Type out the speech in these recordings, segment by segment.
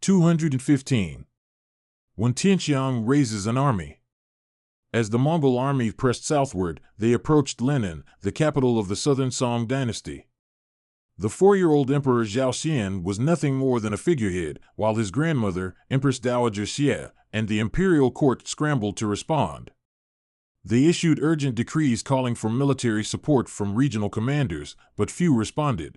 215. When Tianxiang raises an army. As the Mongol army pressed southward, they approached Linin, the capital of the southern Song dynasty. The 4-year-old Emperor Zhao Xian was nothing more than a figurehead, while his grandmother, Empress Dowager Xie, and the imperial court scrambled to respond. They issued urgent decrees calling for military support from regional commanders, but few responded.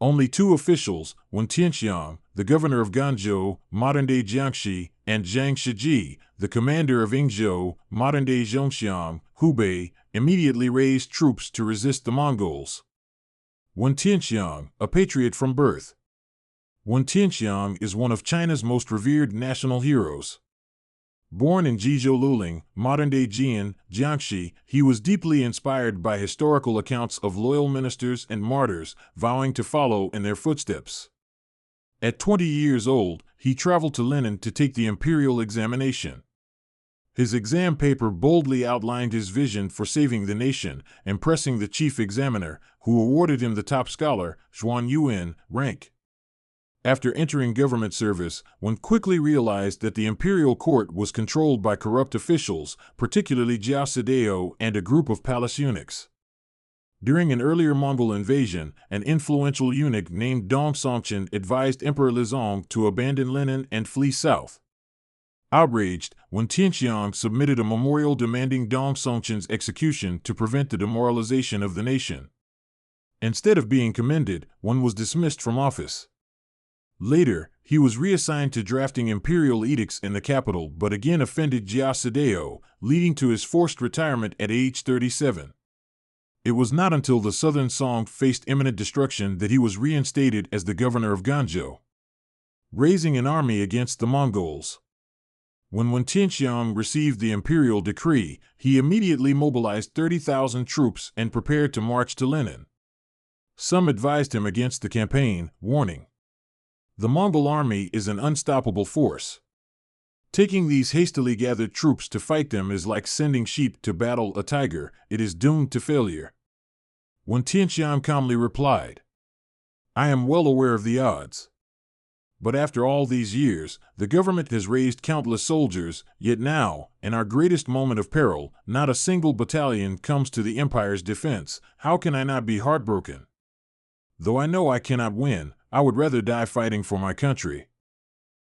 Only 2 officials, Wen Tianxiang, the governor of Ganzhou, modern-day Jiangxi, and Zhang Shiji, the commander of Yingzhou, modern-day Zhongxiang, Hubei, immediately raised troops to resist the Mongols. Wen Tianxiang, a patriot from birth. Wen Tianxiang is one of China's most revered national heroes. Born in Jizhou Luling, modern-day Jian, Jiangxi, he was deeply inspired by historical accounts of loyal ministers and martyrs vowing to follow in their footsteps. At 20 years old, he traveled to Linin to take the imperial examination. His exam paper boldly outlined his vision for saving the nation, impressing the chief examiner, who awarded him the top scholar, Zhuan Yuan, rank. After entering government service, Wen quickly realized that the imperial court was controlled by corrupt officials, particularly Jiao Sidao and a group of palace eunuchs. During an earlier Mongol invasion, an influential eunuch named Dong Songchen advised Emperor Lizong to abandon Linin and flee south. Outraged, Wen Tianxiang submitted a memorial demanding Dong Songchen's execution to prevent the demoralization of the nation. Instead of being commended, Wen was dismissed from office. Later, he was reassigned to drafting imperial edicts in the capital but again offended Jiao Sidao, leading to his forced retirement at age 37. It was not until the southern Song faced imminent destruction that he was reinstated as the governor of Ganzhou, raising an army against the Mongols. When Wen Tianxiang received the imperial decree, he immediately mobilized 30,000 troops and prepared to march to Linin. Some advised him against the campaign, warning, "The Mongol army is an unstoppable force. Taking these hastily gathered troops to fight them is like sending sheep to battle a tiger. It is doomed to failure." Wen Tianxiang calmly replied, "I am well aware of the odds. But after all these years, the government has raised countless soldiers, yet now, in our greatest moment of peril, not a single battalion comes to the empire's defense. How can I not be heartbroken? Though I know I cannot win, I would rather die fighting for my country.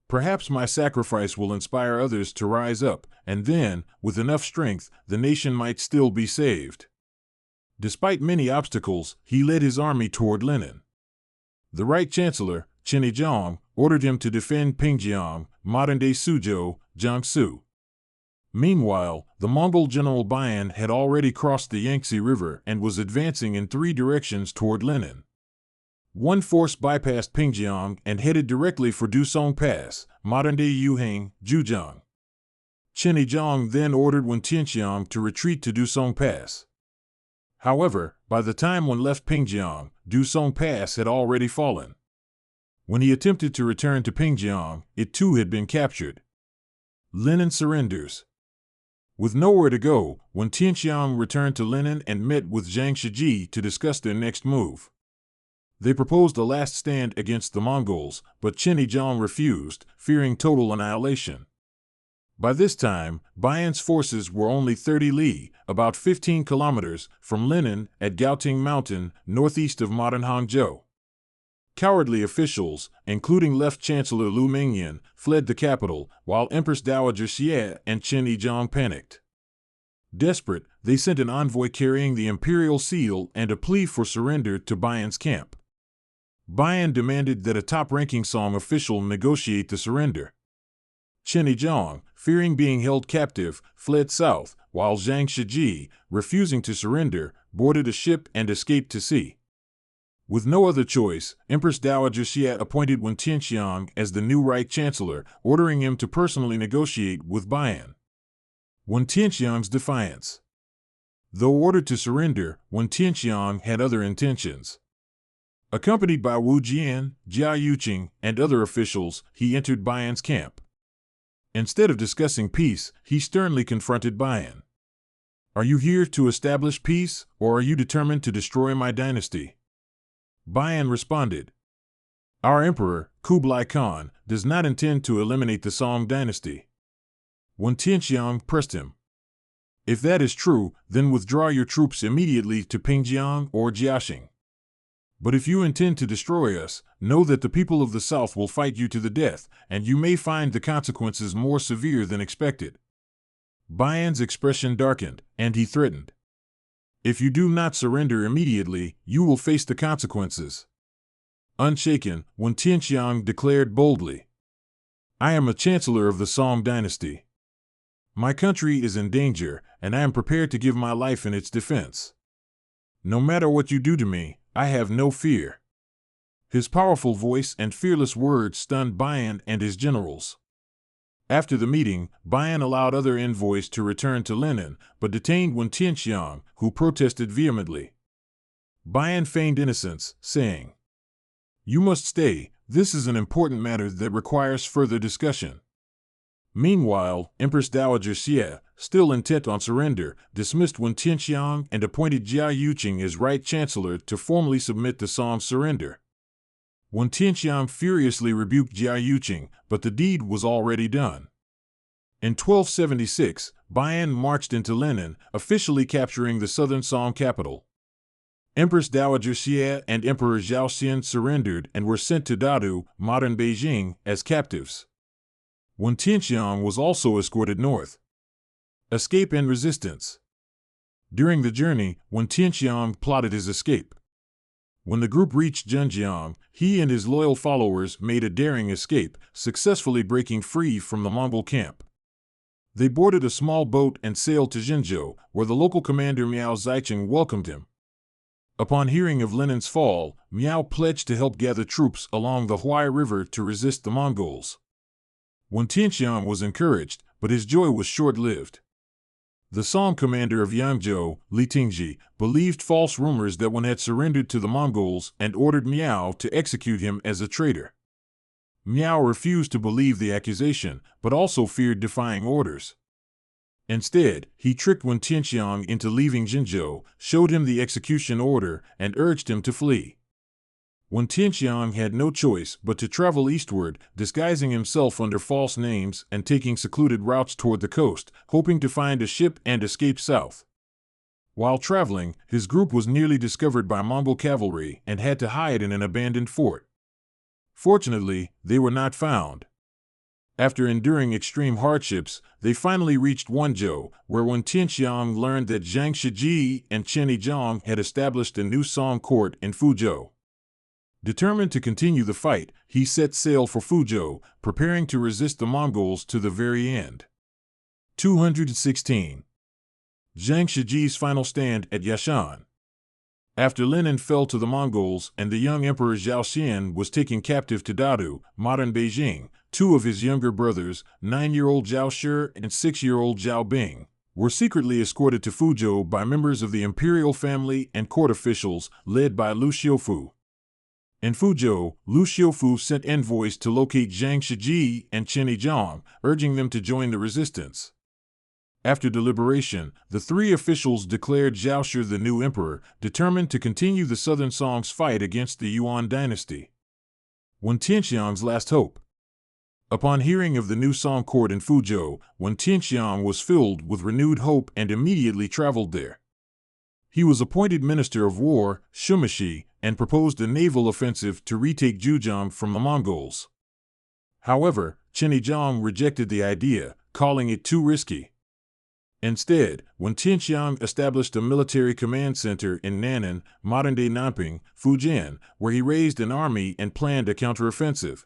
Perhaps my sacrifice will inspire others to rise up, and then, with enough strength, the nation might still be saved." Despite many obstacles, he led his army toward Linin. The Right Chancellor, Chen Yizhong, ordered him to defend Pingjiang, modern-day Suzhou, Jiangsu. Meanwhile, the Mongol general Bayan had already crossed the Yangtze River and was advancing in 3 directions toward Linin. One force bypassed Pingjiang and headed directly for Dusong Pass, modern-day Yuhang, Zhujiang. Chen Yizhong then ordered Wen Tianxiang to retreat to Dusong Pass. However, by the time Wen left Pingjiang, Dusong Pass had already fallen. When he attempted to return to Pingjiang, it too had been captured. Linin surrenders. With nowhere to go, Wen Tianxiang returned to Linin and met with Zhang Shiji to discuss their next move. They proposed a last stand against the Mongols, but Chen Yizhong refused, fearing total annihilation. By this time, Bayan's forces were only 30 li, about 15 kilometers, from Linin, at Gaoting Mountain, northeast of modern Hangzhou. Cowardly officials, including Left Chancellor Lu Mingyan, fled the capital, while Empress Dowager Xie and Chen Yizhong panicked. Desperate, they sent an envoy carrying the imperial seal and a plea for surrender to Bayan's camp. Bayan demanded that a top-ranking Song official negotiate the surrender. Chen Yizhong, fearing being held captive, fled south, while Zhang Shiji, refusing to surrender, boarded a ship and escaped to sea. With no other choice, Empress Dowager Xie appointed Wen Tianxiang as the new Right Chancellor, ordering him to personally negotiate with Bayan. Wen Tianxiang's defiance. Though ordered to surrender, Wen Tianxiang had other intentions. Accompanied by Wu Jian, Jia Yuqing, and other officials, he entered Bayan's camp. Instead of discussing peace, he sternly confronted Bayan. "Are you here to establish peace, or are you determined to destroy my dynasty?" Bayan responded, "Our emperor, Kublai Khan, does not intend to eliminate the Song dynasty. Wen Tianxiang pressed him. If that is true, then withdraw your troops immediately to Pingjiang or Jiaxing. But if you intend to destroy us, know that the people of the south will fight you to the death, and you may find the consequences more severe than expected. Bian's expression darkened, and he threatened. If you do not surrender immediately, you will face the consequences. Unshaken, Wen Tianxiang declared boldly, I am a chancellor of the Song dynasty. My country is in danger, and I am prepared to give my life in its defense. No matter what you do to me, I have no fear. His powerful voice and fearless words stunned Bian and his generals. After the meeting, Bian allowed other envoys to return to Linen, but detained Wen Tianxiang, who protested vehemently. Bian feigned innocence, saying, You must stay, this is an important matter that requires further discussion. Meanwhile, Empress Dowager Xie, still intent on surrender, dismissed Wen Tianxiang and appointed Jia Yuqing as right chancellor to formally submit the Song's surrender. Wen Tianxiang furiously rebuked Jia Yuqing, but the deed was already done. In 1276, Bian marched into Linen, officially capturing the southern Song capital. Empress Dowager Xie and Emperor Zhao Xian surrendered and were sent to Dadu, modern Beijing, as captives. Wen Tianxiang was also escorted north. Escape and resistance. During the journey, Wen Tianxiang plotted his escape. When the group reached Zhenjiang, he and his loyal followers made a daring escape, successfully breaking free from the Mongol camp. They boarded a small boat and sailed to Zhenzhou, where the local commander Miao Zicheng welcomed him. Upon hearing of Linen's fall, Miao pledged to help gather troops along the Huai River to resist the Mongols. Wen Tianxiang was encouraged, but his joy was short-lived. The Song commander of Yangzhou, Li Tingji, believed false rumors that Wen had surrendered to the Mongols and ordered Miao to execute him as a traitor. Miao refused to believe the accusation, but also feared defying orders. Instead, he tricked Wen Tianxiang into leaving Zhenzhou, showed him the execution order, and urged him to flee. Wen Tianxiang had no choice but to travel eastward, disguising himself under false names and taking secluded routes toward the coast, hoping to find a ship and escape south. While traveling, his group was nearly discovered by Mongol cavalry and had to hide in an abandoned fort. Fortunately, they were not found. After enduring extreme hardships, they finally reached Wenzhou, where Wen Tianxiang learned that Zhang Shiji and Chen Yizhong had established a new Song court in Fuzhou. Determined to continue the fight, he set sail for Fuzhou, preparing to resist the Mongols to the very end. 216. Zhang Shiji's final stand at Yashan. After Linen fell to the Mongols and the young Emperor Zhao Xian was taken captive to Dadu, modern Beijing, two of his younger brothers, 9-year-old Zhao Shi and 6-year-old Zhao Bing, were secretly escorted to Fuzhou by members of the imperial family and court officials led by Lu Xiufu. In Fuzhou, Lu Xiufu sent envoys to locate Zhang Shiji and Chen Yizhong, urging them to join the resistance. After deliberation, the three officials declared Zhao Shi the new emperor, determined to continue the Southern Song's fight against the Yuan dynasty. Wen Tianxiang's last hope. Upon hearing of the new Song court in Fuzhou, Wen Tianxiang was filled with renewed hope and immediately traveled there. He was appointed Minister of War, Shumishi, and proposed a naval offensive to retake Zhujiang from the Mongols. However, Chen Yizhong rejected the idea, calling it too risky. Instead, Wen Tianxiang established a military command center in Nannan, modern-day Nanping, Fujian, where he raised an army and planned a counteroffensive.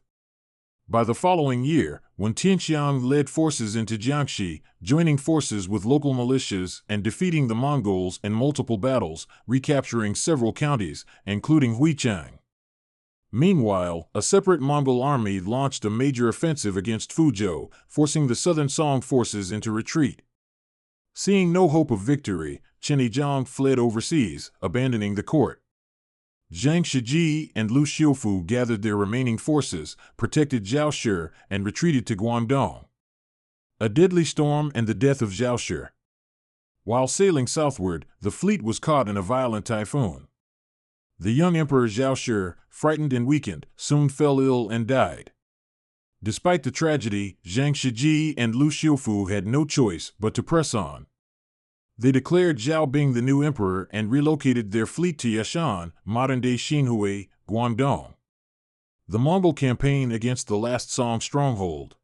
By the following year, Wen Tianxiang led forces into Jiangxi, joining forces with local militias and defeating the Mongols in multiple battles, recapturing several counties, including Huichang. Meanwhile, a separate Mongol army launched a major offensive against Fuzhou, forcing the Southern Song forces into retreat. Seeing no hope of victory, Chen Yizhong fled overseas, abandoning the court. Zhang Shiji and Lu Xiufu gathered their remaining forces, protected Zhao Shi, and retreated to Guangdong. A deadly storm and the death of Zhao Shi. While sailing southward, the fleet was caught in a violent typhoon. The young Emperor Zhao Shi, frightened and weakened, soon fell ill and died. Despite the tragedy, Zhang Shiji and Lu Xiufu had no choice but to press on. They declared Zhao Bing the new emperor and relocated their fleet to Yashan, modern-day Xinhui, Guangdong. The Mongol campaign against the last Song stronghold.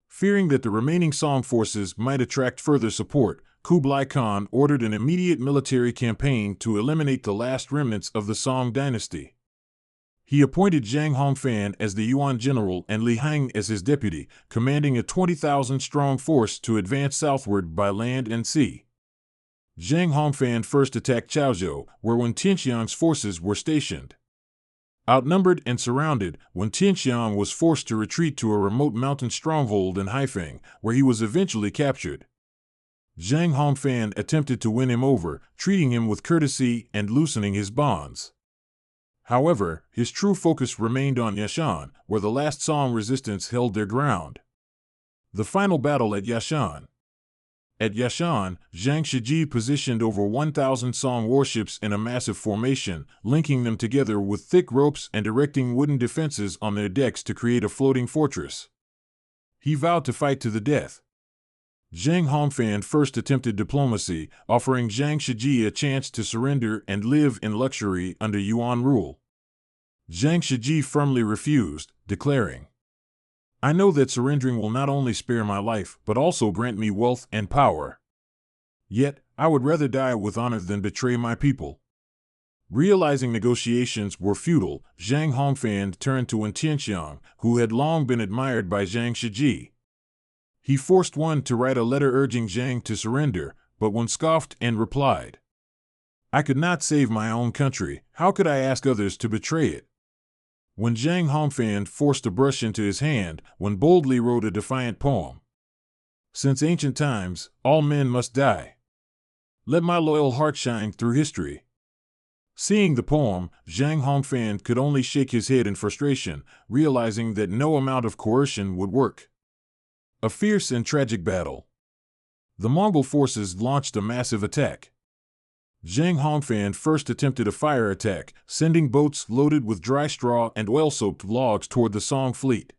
Fearing that the remaining Song forces might attract further support, Kublai Khan ordered an immediate military campaign to eliminate the last remnants of the Song dynasty. He appointed Zhang Hongfan as the Yuan general and Li Hang as his deputy, commanding a 20,000-strong force to advance southward by land and sea. Zhang Hongfan first attacked Chaozhou, where Wen Tianxiang's forces were stationed. Outnumbered and surrounded, Wen Tianxiang was forced to retreat to a remote mountain stronghold in Haifeng, where he was eventually captured. Zhang Hongfan attempted to win him over, treating him with courtesy and loosening his bonds. However, his true focus remained on Yashan, where the last Song resistance held their ground. The final battle at Yashan. At Yashan, Zhang Shiji positioned over 1,000 Song warships in a massive formation, linking them together with thick ropes and erecting wooden defenses on their decks to create a floating fortress. He vowed to fight to the death. Zhang Hongfan first attempted diplomacy, offering Zhang Shiji a chance to surrender and live in luxury under Yuan rule. Zhang Shiji firmly refused, declaring, "I know that surrendering will not only spare my life but also grant me wealth and power. Yet, I would rather die with honor than betray my people." Realizing negotiations were futile, Zhang Hongfan turned to Wen Tianxiang, who had long been admired by Zhang Shiji. He forced Wen to write a letter urging Zhang to surrender, but Wen scoffed and replied, "I could not save my own country, how could I ask others to betray it?" When Zhang Hongfan forced a brush into his hand, Wen boldly wrote a defiant poem. "Since ancient times, all men must die. Let my loyal heart shine through history." Seeing the poem, Zhang Hongfan could only shake his head in frustration, realizing that no amount of coercion would work. A fierce and tragic battle. The Mongol forces launched a massive attack. Zhang Hongfan first attempted a fire attack, sending boats loaded with dry straw and oil-soaked logs toward the Song fleet.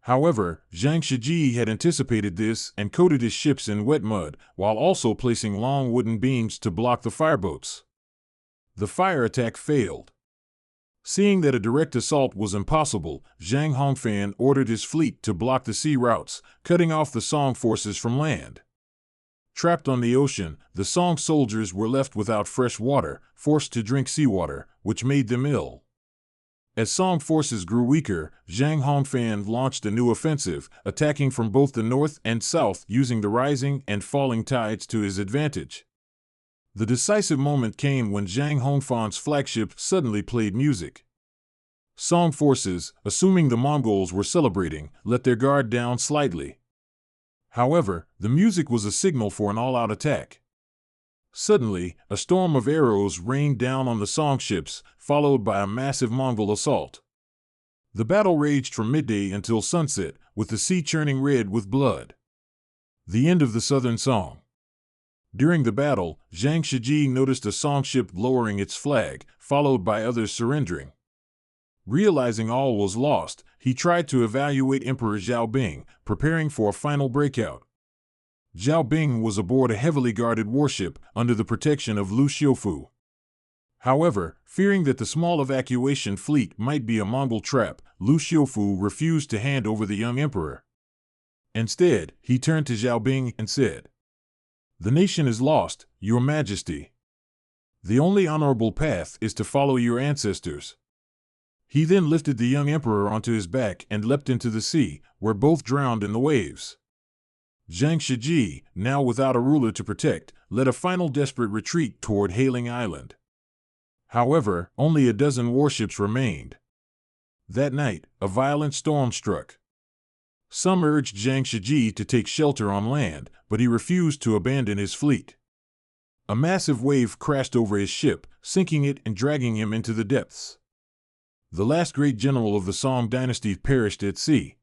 However, Zhang Shiji had anticipated this and coated his ships in wet mud, while also placing long wooden beams to block the fireboats. The fire attack failed. Seeing that a direct assault was impossible, Zhang Hongfan ordered his fleet to block the sea routes, cutting off the Song forces from land. Trapped on the ocean, the Song soldiers were left without fresh water, forced to drink seawater, which made them ill. As Song forces grew weaker, Zhang Hongfan launched a new offensive, attacking from both the north and south using the rising and falling tides to his advantage. The decisive moment came when Zhang Hongfan's flagship suddenly played music. Song forces, assuming the Mongols were celebrating, let their guard down slightly. However, the music was a signal for an all-out attack. Suddenly, a storm of arrows rained down on the Song ships, followed by a massive Mongol assault. The battle raged from midday until sunset, with the sea churning red with blood. The end of the Southern Song. During the battle, Zhang Shiji noticed a Song ship lowering its flag, followed by others surrendering. Realizing all was lost, he tried to evaluate Emperor Zhao Bing, preparing for a final breakout. Zhao Bing was aboard a heavily guarded warship under the protection of Lu Xiufu. However, fearing that the small evacuation fleet might be a Mongol trap, Lu Xiufu refused to hand over the young emperor. Instead, he turned to Zhao Bing and said, "The nation is lost, Your Majesty. The only honorable path is to follow your ancestors." He then lifted the young emperor onto his back and leapt into the sea, where both drowned in the waves. Zhang Shiji, now without a ruler to protect, led a final desperate retreat toward Hailing Island. However, only a dozen warships remained. That night, a violent storm struck. Some urged Zhang Shiji to take shelter on land, but he refused to abandon his fleet. A massive wave crashed over his ship, sinking it and dragging him into the depths. The last great general of the Song dynasty perished at sea.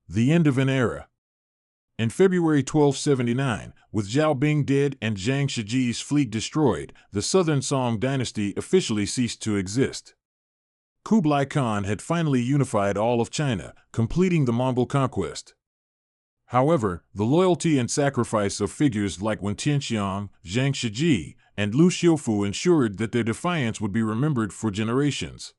The end of an era. In February 1279, with Zhao Bing dead and Zhang Shiji's fleet destroyed, the Southern Song dynasty officially ceased to exist. Kublai Khan had finally unified all of China, completing the Mongol conquest. However, the loyalty and sacrifice of figures like Wen Tianxiang, Zhang Shiji, and Lu Xiufu ensured that their defiance would be remembered for generations.